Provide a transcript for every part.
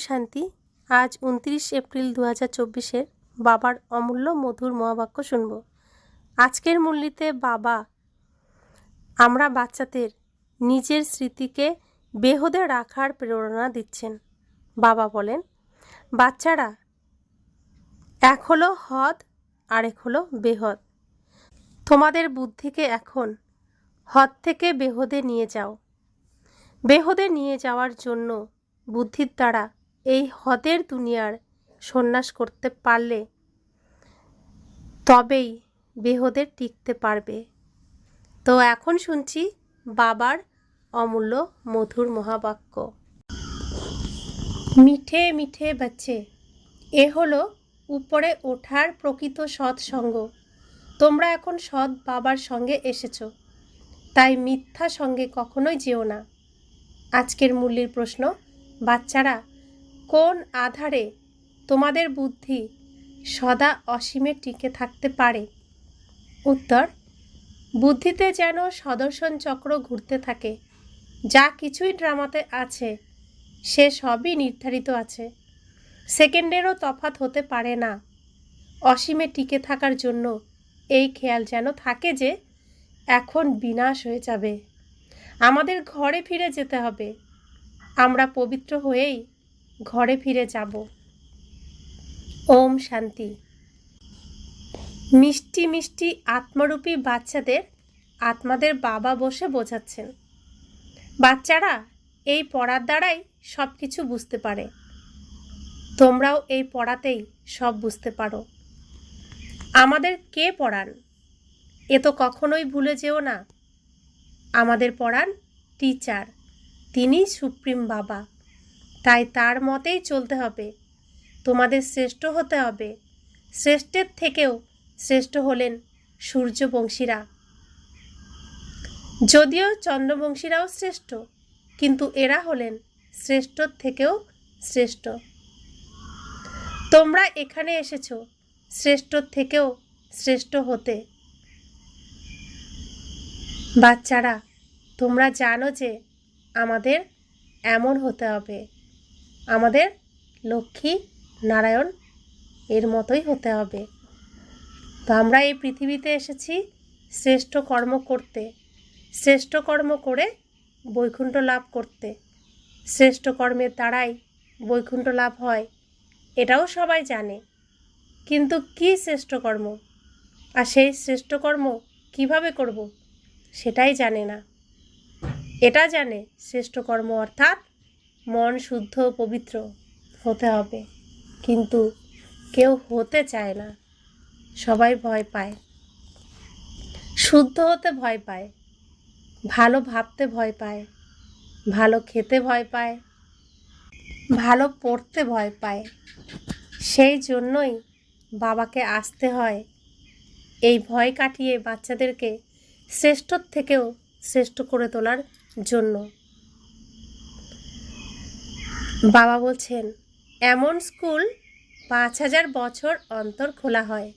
শান্তি। আজ 29 এপ্রিল 2024-এর বাবার অমূল্য মধুর মহাবাক্য শুনব। আজকের মূল্যতে বাবা আমরা বাচ্চাদের নিজের স্মৃতিকে বেহদে রাখার প্রেরণা দিচ্ছেন। বাবা বলেন, বাচ্চারা, এক হলো হদ আর এক হলো বেহদ। তোমাদের বুদ্ধিকে এখন হদ থেকে বেহদে নিয়ে যাও। বেহদে নিয়ে যাওয়ার জন্য বুদ্ধির দ্বারা এই হদের দুনিয়ার সন্ন্যাস করতে পারলে তবেই বেহদে টিকতে পারবে। তো এখন শুনছি বাবার অমূল্য মধুর মহাবাক্য। মিঠে মিঠে বাচ্চে, এ হলো উপরে ওঠার প্রকৃত সৎসঙ্গ। তোমরা এখন সৎ বাবার সঙ্গে এসেছো, তাই মিথ্যা সঙ্গে কখনোই যেও না। আজকের মূল্যের প্রশ্ন, বাচ্চারা, কোন আধারে তোমাদের বুদ্ধি সদা অসীমে টিকে থাকতে পারে? উত্তর, বুদ্ধিতে যেন সদর্শন চক্র ঘুরতে থাকে। যা কিছুই ড্রামাতে আছে সে সবই নির্ধারিত আছে, সেকেন্ডেরও তফাৎ হতে পারে না। অসীমে টিকে থাকার জন্য এই খেয়াল যেন থাকে যে এখন বিনাশ হয়ে যাবে, আমাদের ঘরে ফিরে যেতে হবে। আমরা পবিত্র হয়েই ঘরে ফিরে যাব। ওম শান্তি। মিষ্টি মিষ্টি আত্মরূপী বাচ্চাদের আত্মাদের বাবা বসে বোঝাচ্ছেন, বাচ্চারা এই পড়ার দ্বারাই সব কিছু বুঝতে পারে। তোমরাও এই পড়াতেই সব বুঝতে পারো। আমাদের কে পড়ান এ তো কখনোই ভুলে যেও না। আমাদের পড়ান টিচার, তিনি সুপ্রিম বাবা, তাই তার মতেই চলতে হবে। তোমাদের শ্রেষ্ঠ হতে হবে। শ্রেষ্ঠের থেকেও শ্রেষ্ঠ হলেন সূর্যবংশীরা। যদিও চন্দ্রবংশীরাও শ্রেষ্ঠ, কিন্তু এরা হলেন শ্রেষ্ঠর থেকেও শ্রেষ্ঠ। তোমরা এখানে এসেছো শ্রেষ্ঠর থেকেও শ্রেষ্ঠ হতে। বাচ্চারা, তোমরা জানো যে আমাদের এমন হতে হবে, আমাদের লক্ষ্মী নারায়ণ এর মতোই হতে হবে। তো আমরা এই পৃথিবীতে এসেছি শ্রেষ্ঠ কর্ম করতে, শ্রেষ্ঠ কর্ম করে বৈকুণ্ঠ লাভ করতে। শ্রেষ্ঠ কর্মের দ্বারাই বৈকুণ্ঠ লাভ হয়, এটাও সবাই জানে। কিন্তু কি শ্রেষ্ঠ কর্ম, আর সেই শ্রেষ্ঠ কর্ম কিভাবে করব সেটাই জানে না। এটা জানে শ্রেষ্ঠ কর্ম অর্থাৎ মন শুদ্ধ পবিত্র হতে হবে, কিন্তু কেউ হতে চায় না। সবাই ভয় পায়, শুদ্ধ হতে ভয় পায়, ভালো ভাবতে ভয় পায়, ভালো খেতে ভয় পায়, ভালো পড়তে ভয় পায়। সেই জন্যই বাবাকে আসতে হয়, এই ভয় কাটিয়ে বাচ্চাদেরকে শ্রেষ্ঠর থেকেও শ্রেষ্ঠ করে তোলার জন্য। বাবা বলছেন, এমন স্কুল 5000 বছর অন্তর খোলা হয়,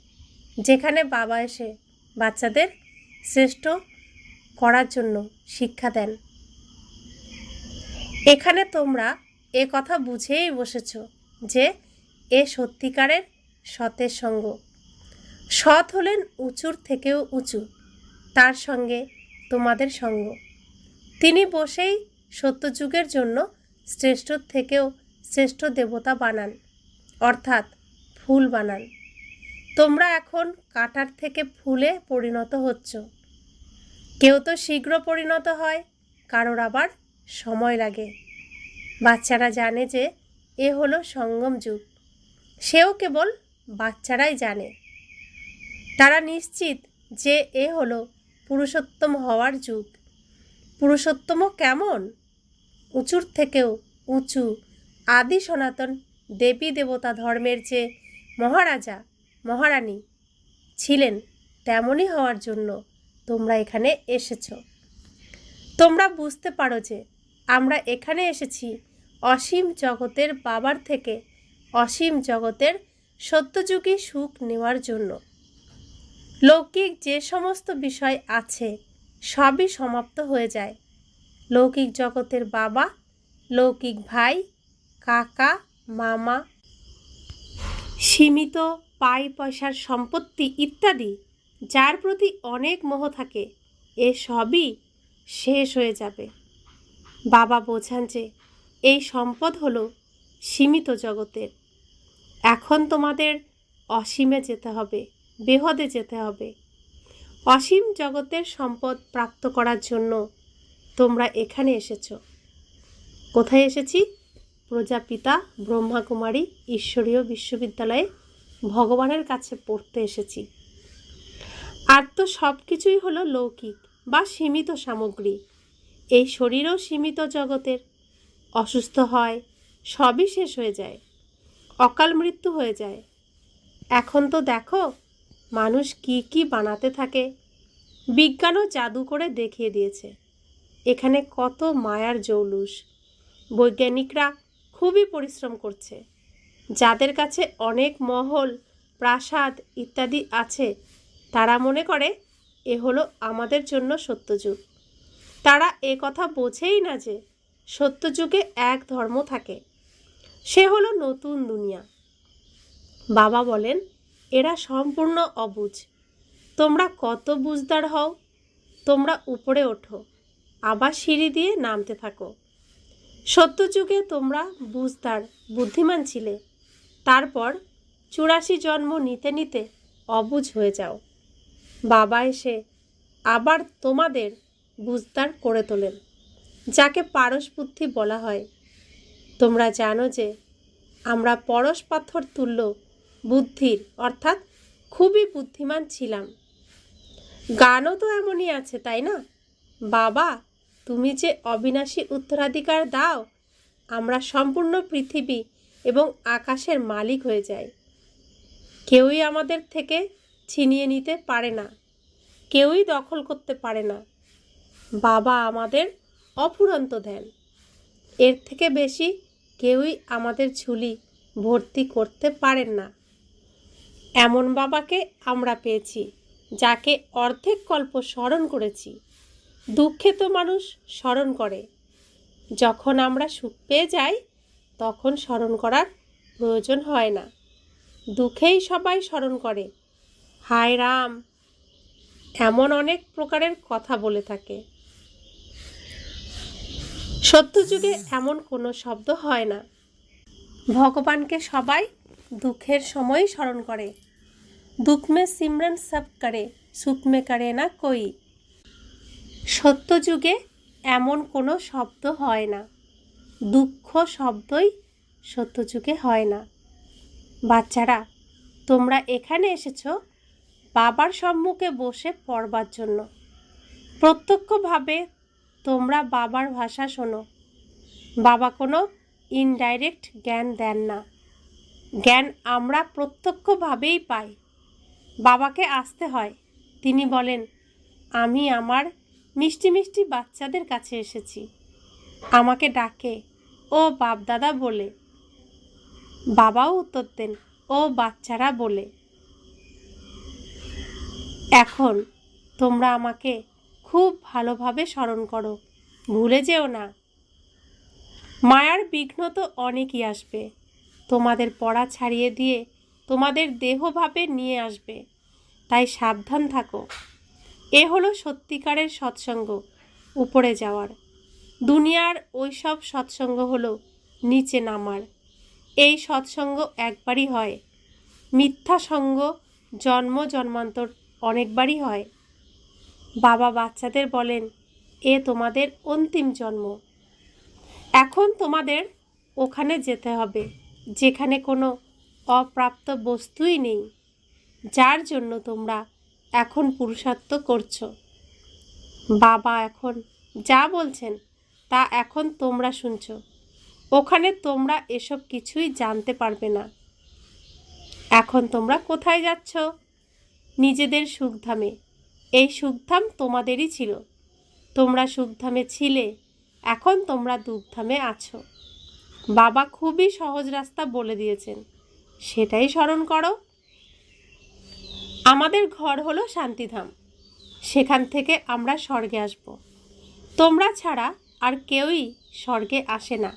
যেখানে বাবা এসে বাচ্চাদের শ্রেষ্ঠ করার জন্য শিক্ষা দেন। এখানে তোমরা এ কথা বুঝেই বসেছ যে এ সত্যিকারের সতের সঙ্গ। সৎ হলেন উঁচুর থেকেও উঁচু, তার সঙ্গে তোমাদের সঙ্গ। তিনি বসেই সত্যযুগের জন্য শ্রেষ্ঠর থেকেও শ্রেষ্ঠ দেবতা বানান, অর্থাৎ ফুল বানান। তোমরা এখন কাঁটার থেকে ফুলে পরিণত হচ্ছ। কেউ তো শীঘ্র পরিণত হয়, কারোর আবার সময় লাগে। বাচ্চারা জানে যে এ হলো সঙ্গম যুগ, সেও কেবল বাচ্চারাই জানে। তারা নিশ্চিত যে এ হলো পুরুষোত্তম হওয়ার যুগ। পুরুষোত্তমও কেমন? উঁচুর থেকেও উঁচু আদি সনাতন দেবী দেবতা ধর্মের যে মহারাজা মহারানী ছিলেন, তেমনই হওয়ার জন্য তোমরা এখানে এসেছ। তোমরা বুঝতে পারো যে আমরা এখানে এসেছি অসীম জগতের বাবার থেকে অসীম জগতের সত্যযুগী সুখ নেওয়ার জন্য। লৌকিক যে সমস্ত বিষয় আছে সবই সমাপ্ত হয়ে যায়। লৌকিক জগতের বাবা, লৌকিক ভাই, কাকা, মামা, সীমিত পাই পয়সার সম্পত্তি ইত্যাদি যার প্রতি অনেক মোহ থাকে, এ সবই শেষ হয়ে যাবে। বাবা বোঝান যে এই সম্পদ হলো সীমিত জগতের। এখন তোমাদের অসীমে যেতে হবে, বেহদে যেতে হবে। অসীম জগতের সম্পদ প্রাপ্ত করার জন্য তোমরা এখানে এসেছো। কোথায় এসেছি? প্রজাপিতা ব্রহ্মাকুমারী ঈশ্বরীয় বিশ্ববিদ্যালয়ে ভগবানের কাছে পড়তে এসেছি। আর তো সব কিছুই হলো লৌকিক বা সীমিত সামগ্রী। এই শরীরও সীমিত জগতের। অসুস্থ হয়, সবই শেষ হয়ে যায়, অকাল মৃত্যু হয়ে যায়। এখন তো দেখো মানুষ কি কি বানাতে থাকে। বিজ্ঞানও জাদু করে দেখিয়ে দিয়েছে এখানে কত মায়ার জৌলুস। বৈজ্ঞানিকরা খুবই পরিশ্রম করছে। যাদের কাছে অনেক মহল, প্রাসাদ ইত্যাদি আছে, তারা মনে করে এ হলো আমাদের জন্য সত্যযুগ। তারা এ কথা বোঝেই না যে সত্যযুগে এক ধর্ম থাকে, সে হলো নতুন দুনিয়া। বাবা বলেন এরা সম্পূর্ণ অবুঝ। তোমরা কত বুঝদার হও। তোমরা উপরে ওঠো, আবার সিঁড়ি দিয়ে নামতে থাকো। সত্যযুগে তোমরা বুঝদার, বুদ্ধিমান ছিলে। তারপর 84 জন্ম নিতে নিতে অবুঝ হয়ে যাও। বাবা এসে আবার তোমাদের বুঝদার করে তোলেন, যাকে পারস বুদ্ধি বলা হয়। তোমরা জানো যে আমরা পরশ পাথর তুল্য বুদ্ধির অর্থাৎ খুবই বুদ্ধিমান ছিলাম। গানও তো এমনই আছে, তাই না? বাবা, তুমি যে অবিনাশী উত্তরাধিকার দাও, আমরা সম্পূর্ণ পৃথিবী এবং আকাশের মালিক হয়ে যাই। কেউই আমাদের থেকে ছিনিয়ে নিতে পারে না, কেউই দখল করতে পারে না। বাবা আমাদের অফুরন্ত দেন। এর থেকে বেশি কেউই আমাদের ঝুলি ভর্তি করতে পারেন না। এমন বাবাকে আমরা পেয়েছি, যাকে অর্ধেক কল্প স্মরণ করেছি। দুঃখে তো মানুষ স্মরণ করে, যখন আমরা সুখ পেয়ে যাই তখন স্মরণ করার প্রয়োজন হয় না। দুঃখেই সবাই স্মরণ করে। হায় রাম, এমন অনেক প্রকারের কথা বলে থাকে। সত্যযুগে এমন কোনো শব্দ হয় না। ভগবানকে সবাই দুঃখের সময়ই স্মরণ করে। দুঃখ মে সিমরন সব করে, সুখ মে করে না কই। সত্যযুগে এমন কোনো শব্দ হয় না। দুঃখ শব্দই সত্যযুগে হয় না। বাচ্চারা, তোমরা এখানে এসেছো বাবার সম্মুখে বসে পড়বার জন্য। প্রত্যক্ষভাবে তোমরা বাবার ভাষা শোনো। বাবা কোনো ইনডাইরেক্ট জ্ঞান দেন না। জ্ঞান আমরা প্রত্যক্ষভাবেই পাই। বাবাকে আসতে হয়। তিনি বলেন, আমি আমার মিষ্টি মিষ্টি বাচ্চাদের কাছে এসেছি। আমাকে ডাকে ও বাপদাদা বলে। বাবাও উত্তর দেন, ও বাচ্চারা বলে। এখন তোমরা আমাকে খুব ভালোভাবে স্মরণ করো, ভুলে যেও না। মায়ার বিঘ্ন তো অনেকই আসবে। তোমাদের পড়া ছাড়িয়ে দিয়ে তোমাদের দেহভাবে নিয়ে আসবে, তাই সাবধান থাকো। এ হলো সত্যিকারের সৎসঙ্গ, উপরে যাওয়ার। দুনিয়ার ওই সব সৎসঙ্গ হলো নিচে নামার। এই সৎসঙ্গ একবারই হয়। মিথ্যা সঙ্গ জন্ম জন্মান্তর অনেকবারই হয়। বাবা বাচ্চাদের বলেন, এ তোমাদের অন্তিম জন্ম। এখন তোমাদের ওখানে যেতে হবে যেখানে কোনো অপ্রাপ্ত বস্তুই নেই, যার জন্য তোমরা এখন পুরুষার্থ করছো। বাবা এখন যা বলছেন তা এখন তোমরা শুনছো। ওখানে তোমরা এসব কিছুই জানতে পারবে না। এখন তোমরা কোথায় যাচ্ছ? নিজেদের সুখধামে। এই সুখধাম তোমাদেরই ছিল। তোমরা সুখধামে ছিলে, এখন তোমরা দুঃখধামে আছো। বাবা খুবই সহজ রাস্তা বলে দিয়েছেন, সেটাই স্মরণ করো। আমাদের ঘর হলো শান্তিধাম। সেখান থেকে আমরা স্বর্গে আসব। তোমরা ছাড়া আর কেউই স্বর্গে আসে না,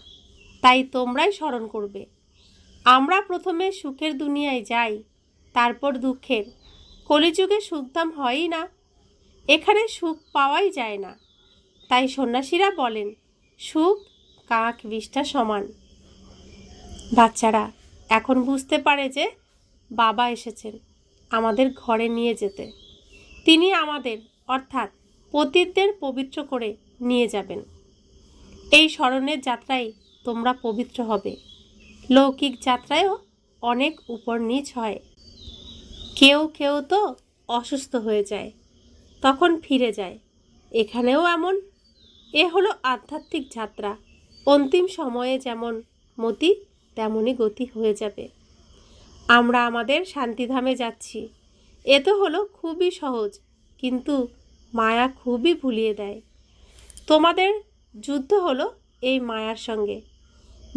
তাই তোমরাই স্মরণ করবে। আমরা প্রথমে সুখের দুনিয়ায় যাই, তারপর দুঃখের। কলিযুগে সুখধাম হয়ই না, এখানে সুখ পাওয়াই যায় না। তাই সন্ন্যাসীরা বলেন, সুখ কাক বিষ্ঠা সমান। বাচ্চারা এখন বুঝতে পারে যে বাবা এসেছেন আমাদের ঘরে নিয়ে যেতে। তিনি আমাদের অর্থাৎ পতিতদের পবিত্র করে নিয়ে যাবেন। এই স্মরণের যাত্রায় তোমরা পবিত্র হবে। লৌকিক যাত্রায়ও অনেক উপর নিচ হয়। কেউ কেউ তো অসুস্থ হয়ে যায়, তখন ফিরে যায়। এখানেও এমন। এ হলো আধ্যাত্মিক যাত্রা। অন্তিম সময়ে যেমন মতি তেমনই গতি হয়ে যাবে। আমরা আমাদের শান্তিধামে যাচ্ছি। এ তো হলো খুবই সহজ, কিন্তু মায়া খুবই ভুলিয়ে দেয়। তোমাদের যুদ্ধ হলো এই মায়ার সঙ্গে।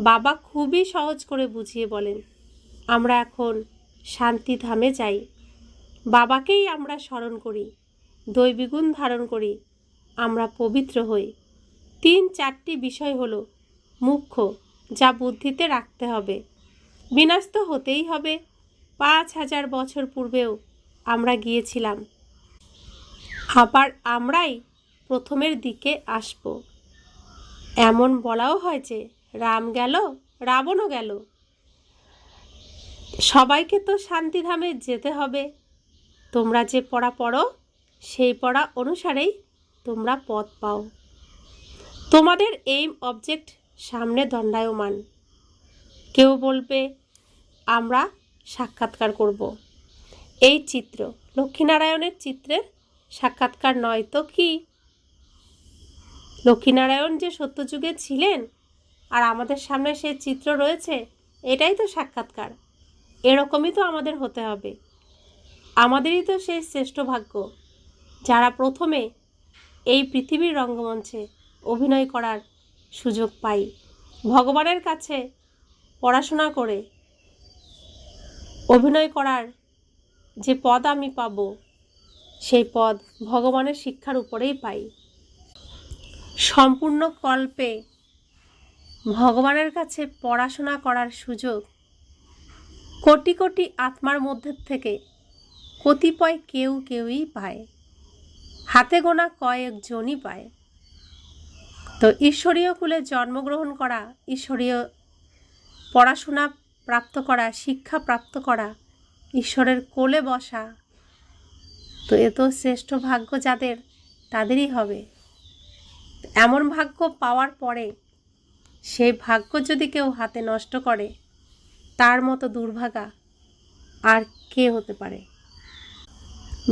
বাবা খুবই সহজ করে বুঝিয়ে বলেন, আমরা এখন শান্তিধামে যাই। বাবাকেই আমরা স্মরণ করি, দৈবী গুণ ধারণ করি, আমরা পবিত্র হই। 3-4টি বিষয় হলো মুখ্য, যা বুদ্ধিতে রাখতে হবে। বিনাশ তো হতেই হবে। 5000 বছর পূর্বেও আমরা গিয়েছিলাম, আবার আমরাই প্রথমের দিকে আসব। এমন বলাও হয় যে রাম গেল, রাবণও গেল। সবাইকে তো শান্তিধামে যেতে হবে। তোমরা যে পড়া পড়ো, সেই পড়া অনুসারেই তোমরা পথ পাও। তোমাদের এইম অবজেক্ট সামনে দণ্ডায়মান। কেউ বলবে আমরা সাক্ষাৎকার করব। এই চিত্র লক্ষ্মীনারায়ণের চিত্রের সাক্ষাৎকার নয় তো কি? লক্ষ্মীনারায়ণ যে সত্যযুগে ছিলেন আর আমাদের সামনে সেই চিত্র রয়েছে, এটাই তো সাক্ষাৎকার। এরকমই তো আমাদের হতে হবে। আমাদেরই তো সেই শ্রেষ্ঠ ভাগ্য, যারা প্রথমে এই পৃথিবীর রঙ্গমঞ্চে অভিনয় করার সুযোগ পাই। ভগবানের কাছে পড়াশোনা করে অভিনয় করার যে পদ আমি পাব, সেই পদ ভগবানের শিক্ষার উপরেই পাই। সম্পূর্ণ কল্পে ভগবানের কাছে পড়াশোনা করার সুযোগ কোটি কোটি আত্মার মধ্যে থেকে কতিপয় কেউই পায়। হাতে গোনা কয়েকজনই পায়। তো ঈশ্বরীয় কুলে জন্মগ্রহণ করা, ঈশ্বরীয় পড়াশোনা প্রাপ্ত করা, শিক্ষা প্রাপ্ত করা, ঈশ্বরের কোলে বসা, তো এ তো শ্রেষ্ঠ ভাগ্য যাদের, তাদেরই হবে। এমন ভাগ্য পাওয়ার পরে সেই ভাগ্য যদি কেউ হাতে নষ্ট করে, তার মতো দুর্ভাগা আর কে হতে পারে?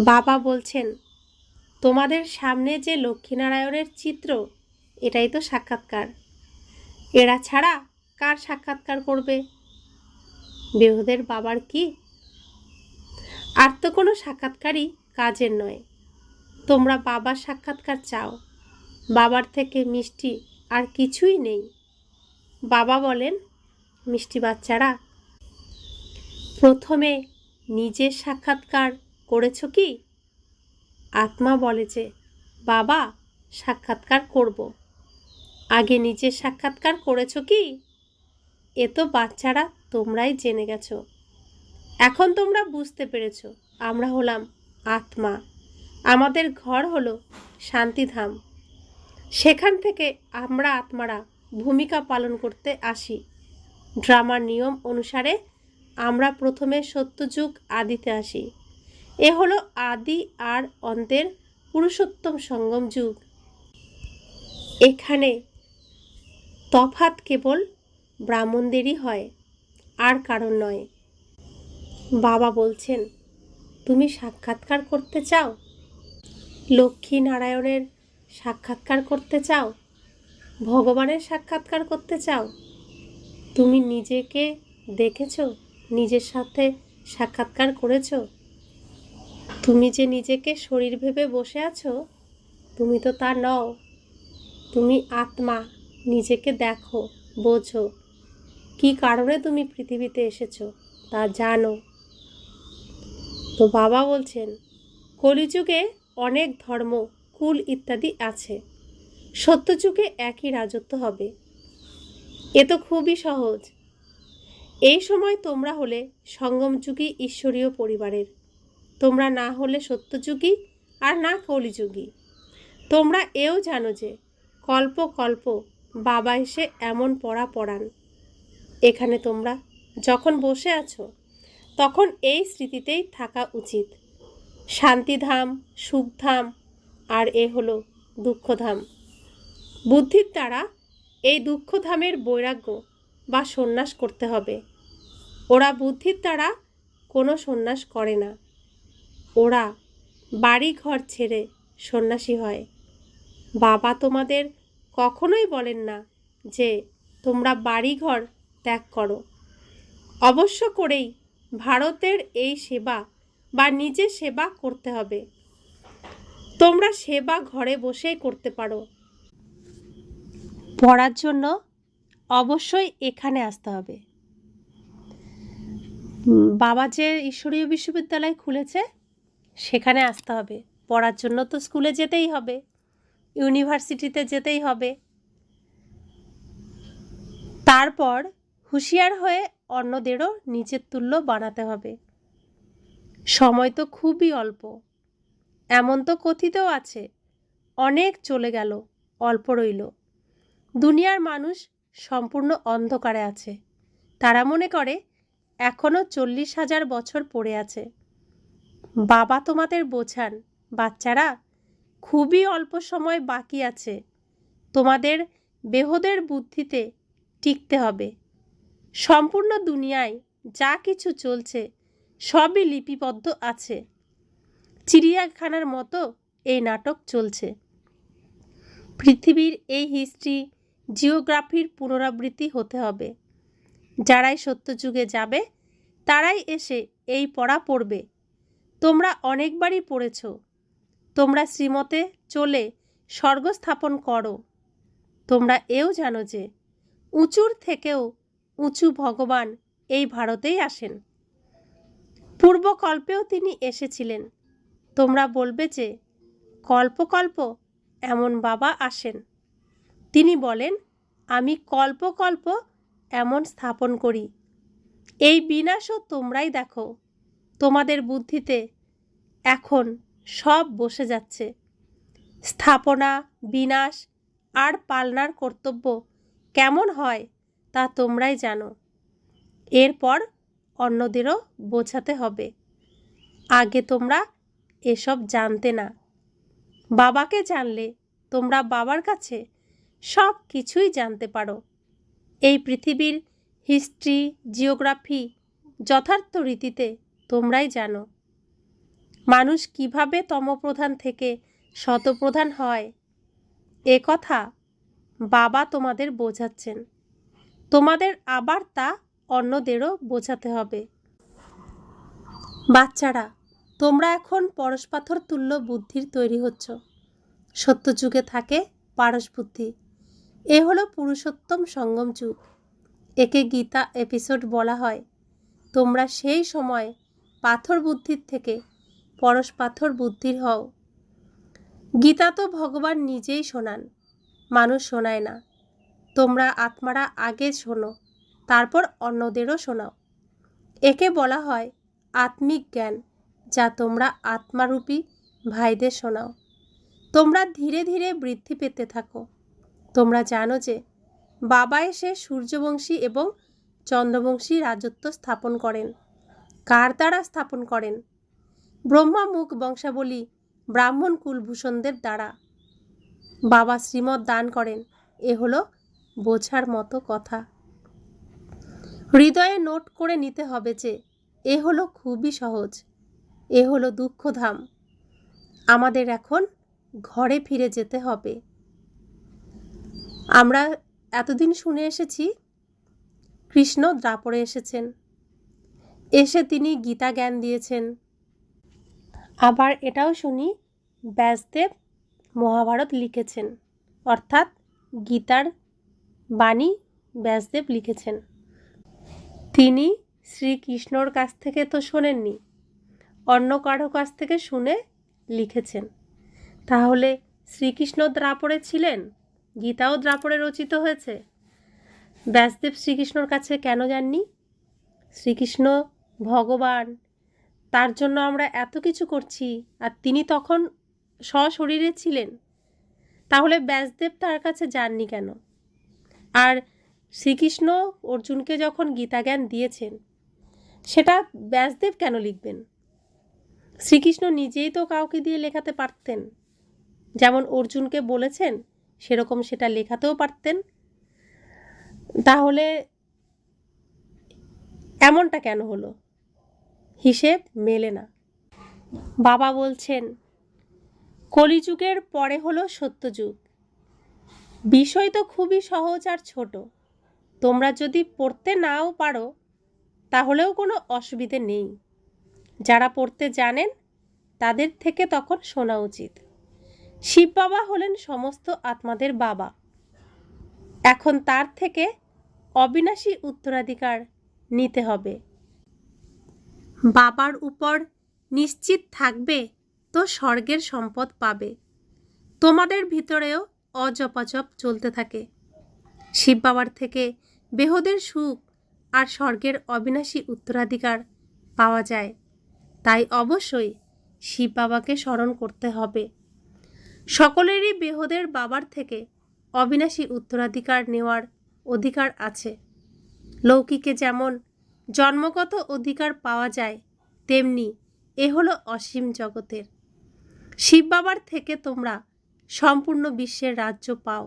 বাবা বলছেন, তোমাদের সামনে যে লক্ষ্মীনারায়ণের চিত্র, এটাই তো সাক্ষাৎকার। এরা ছাড়া কার সাক্ষাৎকার করবে? বেহুদের বাবার কি? আর তো কোনো সাক্ষাৎকারই কাজের নয়। তোমরা বাবার সাক্ষাৎকার চাও। বাবার থেকে মিষ্টি আর কিছুই নেই। বাবা বলেন, মিষ্টি বাচ্চারা, প্রথমে নিজের সাক্ষাৎকার করেছো কি? আত্মা বলে যে বাবা সাক্ষাৎকার করব। আগে নিজের সাক্ষাৎকার করেছো কি? এ তো বাচ্চারা তোমরাই জেনে গেছো। এখন তোমরা বুঝতে পেরেছো আমরা হলাম আত্মা। আমাদের ঘর হলো শান্তিধাম। সেখান থেকে আমরা আত্মারা ভূমিকা পালন করতে আসি। ড্রামার নিয়ম অনুসারে আমরা প্রথমে সত্যযুগ আদিতে আসি। এ হলো আদি আর অন্তের পুরুষোত্তম সঙ্গম যুগ। এখানে তফাৎ কেবল ব্রাহ্মণদেরই হয়, আর কারণ নয়। বাবা বলছেন, তুমি সাক্ষাৎকার করতে চাও? লক্ষ্মী নারায়ণের সাক্ষাৎকার করতে চাও? ভগবানের সাক্ষাৎকার করতে চাও? তুমি নিজেকে দেখেছো? নিজের সাথে সাক্ষাৎকার করেছো? তুমি যে নিজেকে শরীর ভেবে বসে আছো, তুমি তো তা নও। তুমি আত্মা। নিজেকে দেখো, বোঝো, কি কারণে তুমি পৃথিবীতে এসেছো তা জানো। তো বাবা বলছেন, কলিযুগে অনেক ধর্ম, কুল ইত্যাদি আছে। সত্যযুগে একই রাজত্ব হবে। এ তো খুবই সহজ। এই সময় তোমরা হলে সঙ্গমযুগী ঈশ্বরীয় পরিবারের, তোমরা না হলে সত্যযুগী আর না কলিযুগী। তোমরা এও জানো যে কল্প কল্প বাবা এসে এমন পড়া পড়ান। এখানে তোমরা যখন বসে আছো তখন এই স্মৃতিতেই থাকা উচিত। শান্তিধাম, সুখধাম, আর এ হলো দুঃখধাম। বুদ্ধির দ্বারা এই দুঃখধামের বৈরাগ্য বা সন্ন্যাস করতে হবে। ওরা বুদ্ধির দ্বারা কোনো সন্ন্যাস করে না, ওরা বাড়ি ঘর ছেড়ে সন্ন্যাসী হয়। বাবা তোমাদের কখনোই বলেন না যে তোমরা বাড়ি ঘর ত্যাগ করো। অবশ্য করেই ভারতের এই সেবা বা নিজে সেবা করতে হবে। তোমরা সেবা ঘরে বসেই করতে পারো। পড়ার জন্য অবশ্যই এখানে আসতে হবে। বাবা যে ঈশ্বরীয় বিশ্ববিদ্যালয় খুলেছে সেখানে আসতে হবে। পড়ার জন্য তো স্কুলে যেতেই হবে, ইউনিভার্সিটিতে যেতেই হবে। তারপর হুঁশিয়ার হয়ে অন্যদেরও নিজের তুল্য বানাতে হবে। সময় তো খুবই অল্প। এমন তো কথিতও আছে, অনেক চলে গেল, অল্প রইল। দুনিয়ার মানুষ সম্পূর্ণ অন্ধকারে আছে। তারা মনে করে এখনও 40,000 বছর পড়ে আছে। বাবা তোমাদের বোঝান, বাচ্চারা, খুবই অল্প সময় বাকি আছে। তোমাদের বেহুদের বুদ্ধিতে টিকতে হবে। সম্পূর্ণ দুনিয়ায় যা কিছু চলছে সবই লিপিবদ্ধ আছে। চিড়িয়াখানার মতো এই নাটক চলছে। পৃথিবীর এই হিস্ট্রি, জিওগ্রাফির পুনরাবৃত্তি হতে হবে। যারাই সত্যযুগে যাবে তারাই এসে এই পড়া পড়বে। তোমরা অনেকবারই পড়েছ। তোমরা শ্রীমতে চলে স্বর্গ স্থাপন করো। তোমরা এও জানো যে উঁচুর থেকেও উঁচু ভগবান এই ভারতেই আসেন। পূর্বকল্পেও তিনি এসেছিলেন। তোমরা বলবে যে কল্প কল্প এমন বাবা আসেন। তিনি বলেন, আমি কল্প কল্প এমন স্থাপন করি। এই বিনাশও তোমরাই দেখো। তোমাদের বুদ্ধিতে এখন সব বসে যাচ্ছে। স্থাপনা, বিনাশ আর পালনার কর্তব্য কেমন হয় তা তোমরাই জানো। এরপর অন্যদেরও বোঝাতে হবে। আগে তোমরা এসব জানতে না। বাবাকে জানলে তোমরা বাবার কাছে সব কিছুই জানতে পারো। এই পৃথিবীর হিস্ট্রি, জিওগ্রাফি যথার্থ রীতিতে তোমরাই জানো। মানুষ কিভাবে তমপ্রধান থেকে শতপ্রধান হয় এ কথা বাবা তোমাদের বোঝাচ্ছেন। তোমাদের আবার তা অন্যদেরও বোঝাতে হবে। বাচ্চারা, তোমরা এখন পরশপাথর তুল্য বুদ্ধির তৈরি হচ্ছ। সত্যযুগে থাকে পারস বুদ্ধি। এ হলো পুরুষোত্তম সঙ্গম যুগ। একে গীতা এপিসোড বলা হয়। তোমরা সেই সময় পাথর বুদ্ধির থেকে পরশ পাথর বুদ্ধির হও। গীতা তো ভগবান নিজেই শোনান, মানুষ শোনায় না। তোমরা আত্মারা আগে শোনো, তারপর অন্যদেরও শোনাও। একে বলা হয় আত্মিক জ্ঞান, যা তোমরা আত্মারূপী ভাইদের শোনাও। তোমরা ধীরে ধীরে বৃদ্ধি পেতে থাকো। তোমরা জানো যে বাবা এসে সূর্যবংশী এবং চন্দ্রবংশী রাজত্ব স্থাপন করেন। কার দ্বারা স্থাপন করেন? ব্রহ্মা মুখ বংশাবলী ব্রাহ্মণ কুলভূষণদের দ্বারা। বাবা শ্রীমত দান করেন। এ হলো বোঝার মতো কথা। হৃদয়ে নোট করে নিতে হবে যে এ হলো খুবই সহজ। এ হলো দুঃখধাম। আমাদের এখন ঘরে ফিরে যেতে হবে। আমরা এতদিন শুনে এসেছি কৃষ্ণ দ্বাপরে এসেছেন, এসে তিনি গীতা জ্ঞান দিয়েছেন। আবার এটাও শুনি ব্যাসদেব মহাভারত লিখেছেন, অর্থাৎ গীতার বাণী ব্যাসদেব লিখেছেন। তিনি শ্রীকৃষ্ণর কাছ থেকে তো শোনেননি, অন্য কারো কাছ থেকে শুনে লিখেছেন। তাহলে শ্রীকৃষ্ণ দ্রাপরে ছিলেন, গীতাও দ্রাপরে রচিত হয়েছে। ব্যাসদেব শ্রীকৃষ্ণর কাছে কেন যাননি? শ্রীকৃষ্ণ ভগবান, তার জন্য আমরা এত কিছু করছি, আর তিনি তখন সশরীরে ছিলেন, তাহলে ব্যাসদেব তার কাছে যাননি কেন? আর শ্রীকৃষ্ণ অর্জুনকে যখন গীতা জ্ঞান দিয়েছেন, সেটা ব্যাসদেব কেন লিখবেন? শ্রীকৃষ্ণ নিজেই তো কাউকে দিয়ে লেখাতে পারতেন, যেমন অর্জুনকে বলেছেন সেরকম সেটা লেখাতেও পারতেন। তাহলে এমনটা কেন হলো? হিসেব মেলে না। বাবা বলছেন, কলিযুগের পরে হলো সত্যযুগ। বিষয় তো খুবই সহজ আর ছোট, তোমরা যদি পড়তে নাও পারো তাহলেও কোনো অসুবিধে নেই। যারা পড়তে জানেন তাদের থেকে তখন শোনা উচিত। শিব বাবা হলেন সমস্ত আত্মাদের বাবা। এখন তার থেকে অবিনাশী উত্তরাধিকার নিতে হবে। বাবার উপর নিশ্চিত থাকবে তো স্বর্গের সম্পদ পাবে। তোমাদের ভিতরেও অজপাজপ চলতে থাকে। শিব বাবার থেকে বেহদের সুখ আর স্বর্গের অবিনাশী উত্তরাধিকার পাওয়া যায়। তাই অবশ্যই শিব বাবাকে স্মরণ করতে হবে। সকলেরই বেহদের বাবার থেকে অবিনাশী উত্তরাধিকার নেওয়ার অধিকার আছে। লৌকিকে যেমন জন্মগত অধিকার পাওয়া যায়, তেমনি এ হলো অসীম জগতের। শিব বাবার থেকে তোমরা সম্পূর্ণ বিশ্বের রাজ্য পাও।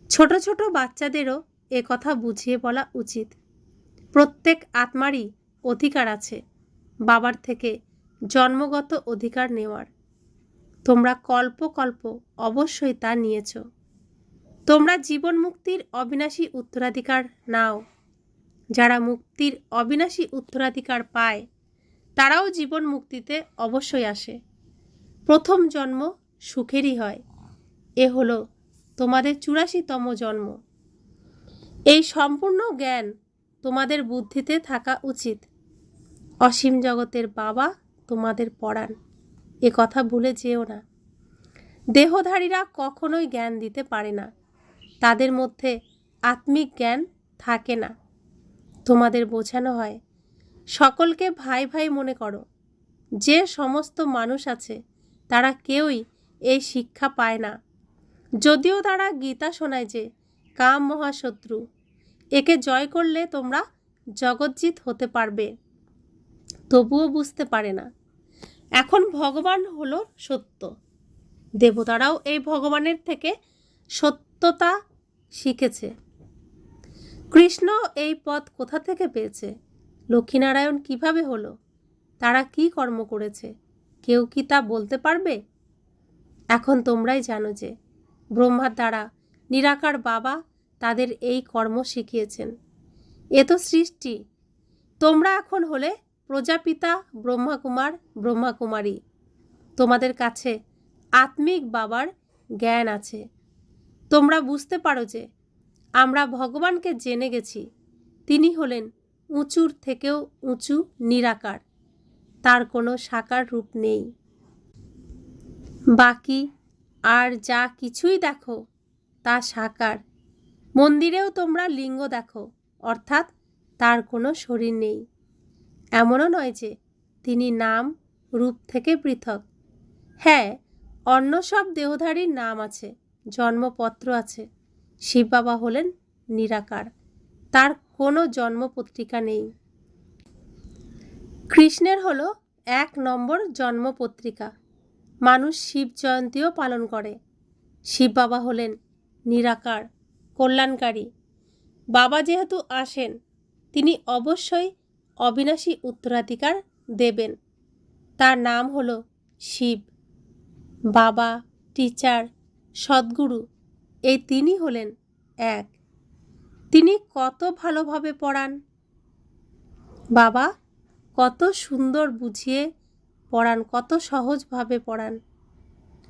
ছোট ছোট বাচ্চাদেরও এ কথা বুঝিয়ে বলা উচিত। প্রত্যেক আত্মারই অধিকার আছে বাবার থেকে জন্মগত অধিকার নেওয়ার। তোমরা কল্প কল্প অবশ্যই তা নিয়েছ। তোমরা জীবন মুক্তির অবিনাশী উত্তরাধিকার নাও। যারা মুক্তির অবিনাশী উত্তরাধিকার পায় তারাও জীবন মুক্তিতে অবশ্যই আসে। প্রথম জন্ম সুখেরই হয়। এ হলো তোমাদের 84তম জন্ম। এই সম্পূর্ণ জ্ঞান তোমাদের বুদ্ধিতে থাকা উচিত। অসীম জগতের বাবা তোমাদের পড়ান, এ কথা ভুলে যেও না। দেহধারীরা কখনোই জ্ঞান দিতে পারে না, তাদের মধ্যে আত্মিক জ্ঞান থাকে না। তোমাদের বোঝানো হয় সকলকে ভাই ভাই মনে করো। যে সমস্ত মানুষ আছে তারা কেউই এই শিক্ষা পায় না। যদিও তারা গীতা শোনায় যে কাম মহাশত্রু, একে জয় করলে তোমরা জগজ্জিৎ হতে পারবে, তবুও বুঝতে পারে না। এখন ভগবান হলো সত্য। দেবতারাও এই ভগবানের থেকে সত্যতা শিখেছে। কৃষ্ণ এই পথ কোথা থেকে পেয়েছে? লক্ষ্মীনারায়ণ কিভাবে হলো? তারা কি কর্ম করেছে? কেউ কি তা বলতে পারবে? এখন তোমরাই জানো যে ব্রহ্মার দ্বারা নিরাকার বাবা তাদের এই কর্ম শিখিয়েছেন। এ তো সৃষ্টি। তোমরা এখন হলে প্রজাপিতা ব্রহ্মাকুমার ব্রহ্মাকুমারী। তোমাদের কাছে আত্মিক বাবার জ্ঞান আছে। তোমরা বুঝতে পারো যে আমরা ভগবানকে জেনে গেছি। তিনি হলেন উঁচুর থেকেও উঁচু নিরাকার, তার কোনো সাকার রূপ নেই। বাকি আর যা কিছুই দেখো তা সাকার। মন্দিরেও তোমরা লিঙ্গ দেখো, অর্থাৎ তার কোনো শরীর নেই। এমনও নয় যে তিনি নাম রূপ থেকে পৃথক। হ্যাঁ, অন্য সব দেহধারীর নাম আছে, জন্মপত্র আছে। শিব বাবা হলেন নিরাকার, তার কোনো জন্মপত্রিকা নেই। কৃষ্ণের হলো 1 নম্বর জন্মপত্রিকা। মানুষ শিব জয়ন্তীও পালন করে। শিব বাবা হলেন নিরাকার, কল্যাণকারী। বাবা যেহেতু আসেন, তিনি অবশ্যই অবিনাশী উত্তরাধিকার দেবেন। তার নাম হলো শিব। বাবা, টিচার, সদ্গুরু, এই তিনি হলেন এক। তিনি কত ভালোভাবে পড়ান। বাবা কত সুন্দর বুঝিয়ে পড়ান, কত সহজভাবে পড়ান।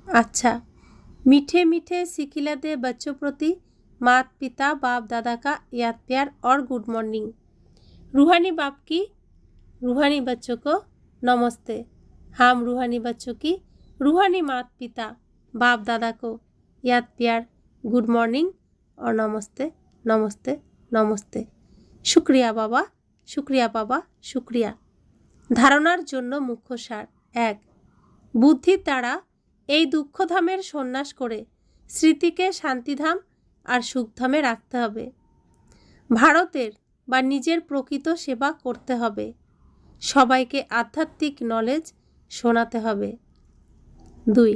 अच्छा, मीठे मीठे सिखिला दे बच्चों प्रति माता पिता बाप दादा का याद प्यार और गुड मॉर्निंग। रूहानी बाप की रूहानी बच्चों को नमस्ते। हम रूहानी बच्चों की रूहानी माता पिता बाप दादा को याद प्यार, गुड मॉर्निंग और नमस्ते नमस्ते नमस्ते। शुक्रिया बाबा, শুক্রিয়া বাবা, শুক্রিয়া। ধারণার জন্য মুখ্য সার। 1. বুদ্ধির দ্বারা এই দুঃখধামের সন্ন্যাস করে স্মৃতিকে শান্তিধাম আর সুখধামে রাখতে হবে। ভারতের বা নিজের প্রকৃত সেবা করতে হবে। সবাইকে আধ্যাত্মিক নলেজ শোনাতে হবে। 2.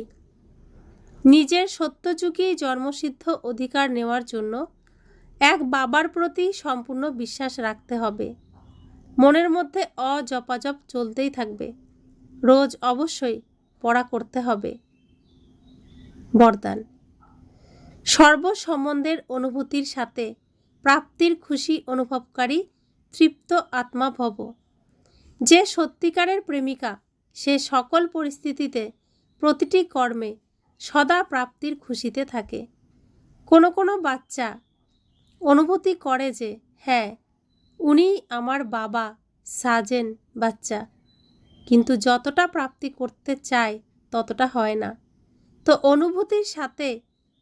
নিজের সত্যযুগী জন্মসিদ্ধ অধিকার নেওয়ার জন্য এক বাবার প্রতি সম্পূর্ণ বিশ্বাস রাখতে হবে। মনের মধ্যে অজপাজপ চলতেই থাকবে। রোজ অবশ্যই পড়া করতে হবে। বরদান। সর্বসম্বন্ধের অনুভূতির সাথে প্রাপ্তির খুশি অনুভবকারী তৃপ্ত আত্মা ভব। যে সত্যিকারের প্রেমিকা সে সকল পরিস্থিতিতে প্রতিটি কর্মে সদা প্রাপ্তির খুশিতে থাকে। কোনো কোনো বাচ্চা অনুভূতি করে যে হ্যাঁ উনি আমার বাবা সাজেন বাচ্চা, কিন্তু যতটা প্রাপ্তি করতে চায় ততটা হয় না। তো অনুভূতির সাথে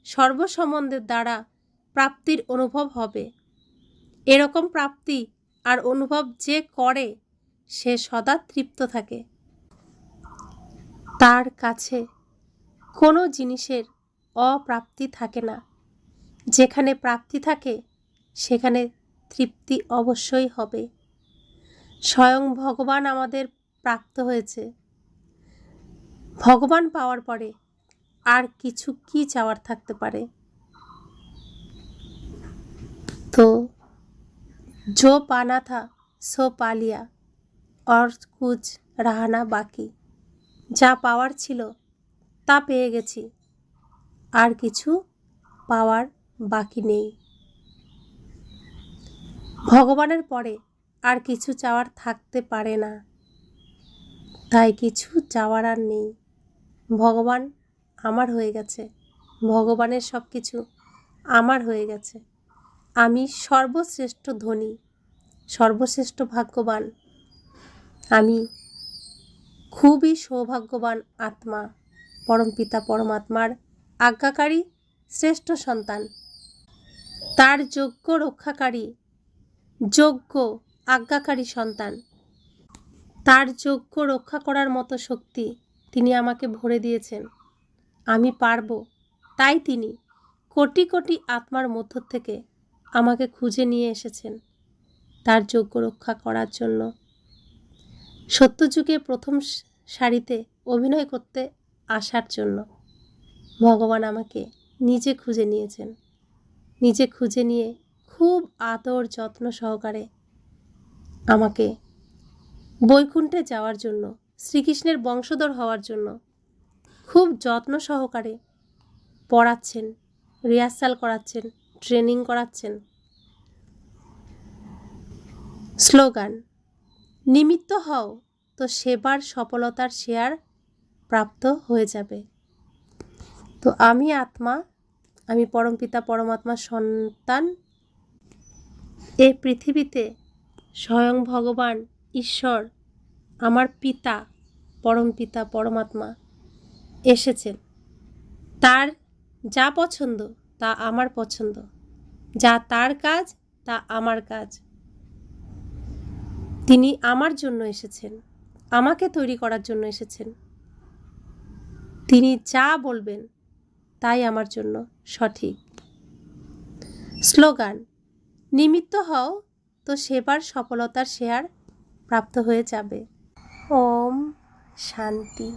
সর্বসম্বন্ধের দ্বারা প্রাপ্তির অনুভব হবে। এরকম প্রাপ্তি আর অনুভব যে করে সে সদা তৃপ্ত থাকে। তার কাছে কোনো জিনিসের অপ্রাপ্তি থাকে না। যেখানে প্রাপ্তি থাকে সেখানে তৃপ্তি অবশ্যই হবে। স্বয়ং ভগবান আমাদের প্রাপ্ত হয়েছে। ভগবান পাওয়ার পরে আর কিছু কি চাওয়ার থাকতে পারে। তো जो पाना था सो पा लिया और कुछ रहा ना बाकी। যা পাওয়ার ছিল তা পেয়ে গেছি, আর কিছু পাওয়ার বাকি নেই। ভগবানের পরে আর কিছু চাওয়ার থাকতে পারে না, তাই কিছু চাওয়ার আর নেই। ভগবান আমার হয়ে গেছে, ভগবানের সব কিছু আমার হয়ে গেছে। আমি সর্বশ্রেষ্ঠ ধনী, সর্বশ্রেষ্ঠ ভাগ্যবান। আমি খুবই সৌভাগ্যবান আত্মা, পরমপিতা পরমাত্মার আজ্ঞাকারী শ্রেষ্ঠ সন্তান। তার যোগ্য রক্ষাকারী, যোগ্য আজ্ঞাকারী সন্তান। তার যোগ্য রক্ষা করার মতো শক্তি তিনি আমাকে ভরে দিয়েছেন। আমি পারব, তাই তিনি কোটি কোটি আত্মার মধ্য থেকে আমাকে খুঁজে নিয়ে এসেছেন তার যোগ্য রক্ষা করার জন্য। সত্যযুগে প্রথম সারিতে অভিনয় করতে আসার জন্য ভগবান আমাকে নিজে খুঁজে নিয়েছেন। নিজে খুঁজে নিয়ে খুব আদর যত্ন সহকারে আমাকে বৈকুণ্ঠে যাওয়ার জন্য, শ্রীকৃষ্ণের বংশধর হওয়ার জন্য খুব যত্ন সহকারে পড়াচ্ছেন, রিহার্সাল করাচ্ছেন, ট্রেনিং করাচ্ছেন। স্লোগান। নিমিত্ত হও তো সেবার সফলতার শেয়ার প্রাপ্ত হয়ে যাবে। তো আমি আত্মা, আমি পরমপিতা পরমাত্মার সন্তান। এই পৃথিবীতে স্বয়ং ভগবান ঈশ্বর আমার পিতা পরমপিতা পরমাত্মা এসেছেন। তার যা পছন্দ তা আমার পছন্দ, যা তার কাজ তা আমার কাজ। তিনি আমার জন্য এসেছেন, আমাকে তৈরি করার জন্য এসেছেন। তিনি যা বলবেন তাই আমার জন্য সঠিক। স্লোগান। নিমিত্ত হও তো সেবার সফলতার শেয়ার প্রাপ্ত হয়ে যাবে। ওম শান্তি।